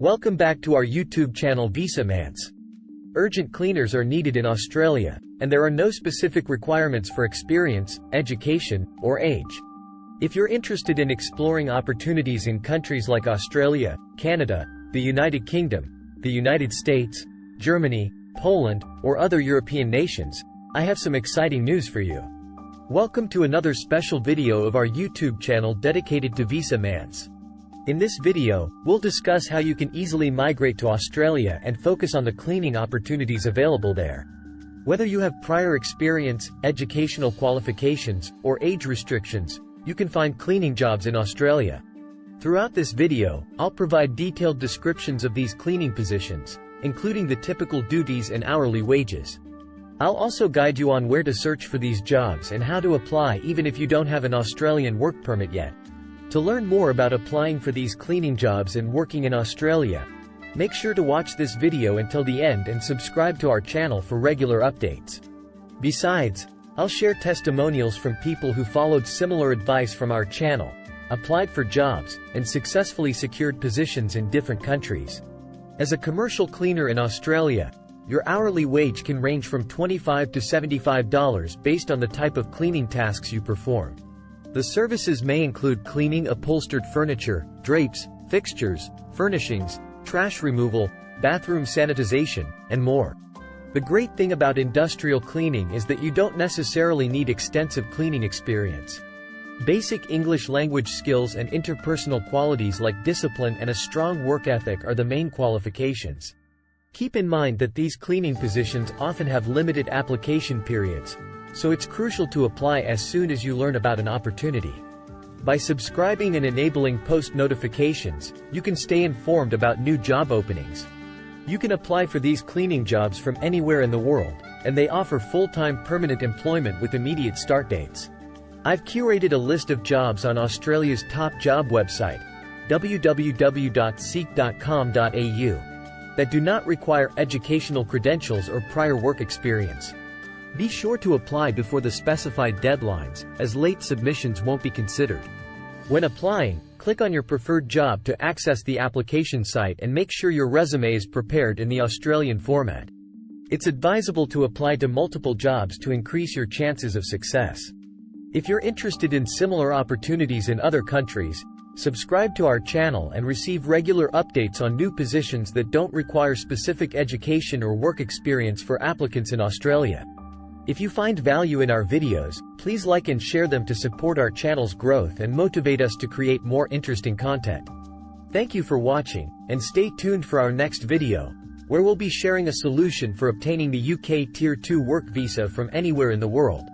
Welcome back to our YouTube channel VISA MANCE. Urgent cleaners are needed in Australia, and there are no specific requirements for experience, education, or age. If you're interested in exploring opportunities in countries like Australia, Canada, the United Kingdom, the United States, Germany, Poland, or other European nations, I have some exciting news for you. Welcome to another special video of our YouTube channel dedicated to VISA MANCE. In this video, we'll discuss how you can easily migrate to Australia and focus on the cleaning opportunities available there. Whether you have prior experience, educational qualifications, or age restrictions, you can find cleaning jobs in Australia. Throughout this video, I'll provide detailed descriptions of these cleaning positions, including the typical duties and hourly wages. I'll also guide you on where to search for these jobs and how to apply even if you don't have an Australian work permit yet. To learn more about applying for these cleaning jobs and working in Australia, make sure to watch this video until the end and subscribe to our channel for regular updates. Besides, I'll share testimonials from people who followed similar advice from our channel, applied for jobs, and successfully secured positions in different countries. As a commercial cleaner in Australia, your hourly wage can range from $25 to $75 based on the type of cleaning tasks you perform. The services may include cleaning upholstered furniture, drapes, fixtures, furnishings, trash removal, bathroom sanitization, and more. The great thing about industrial cleaning is that you don't necessarily need extensive cleaning experience. Basic English language skills and interpersonal qualities like discipline and a strong work ethic are the main qualifications. Keep in mind that these cleaning positions often have limited application periods, so it's crucial to apply as soon as you learn about an opportunity. By subscribing and enabling post notifications, you can stay informed about new job openings. You can apply for these cleaning jobs from anywhere in the world, and they offer full-time permanent employment with immediate start dates. I've curated a list of jobs on Australia's top job website, www.seek.com.au, that do not require educational credentials or prior work experience. Be sure to apply before the specified deadlines, as late submissions won't be considered. When applying, click on your preferred job to access the application site and make sure your resume is prepared in the Australian format. It's advisable to apply to multiple jobs to increase your chances of success. If you're interested in similar opportunities in other countries, subscribe to our channel and receive regular updates on new positions that don't require specific education or work experience for applicants in Australia. If you find value in our videos, please like and share them to support our channel's growth and motivate us to create more interesting content. Thank you for watching, and stay tuned for our next video, where we'll be sharing a solution for obtaining the UK Tier 2 work visa from anywhere in the world.